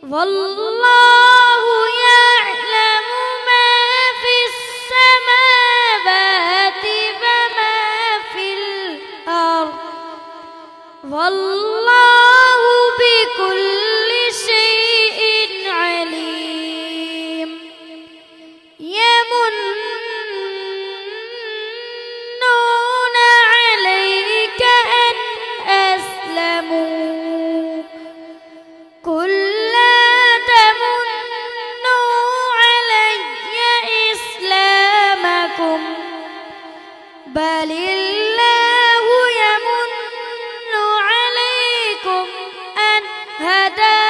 والله يعلم ما في السماوات وما في الأرض والله بكل شيء عليم يمنون عليك أن أسلموا قل لا تمنوا علي إسلامكم بل الله يمن عليكم أن هداكم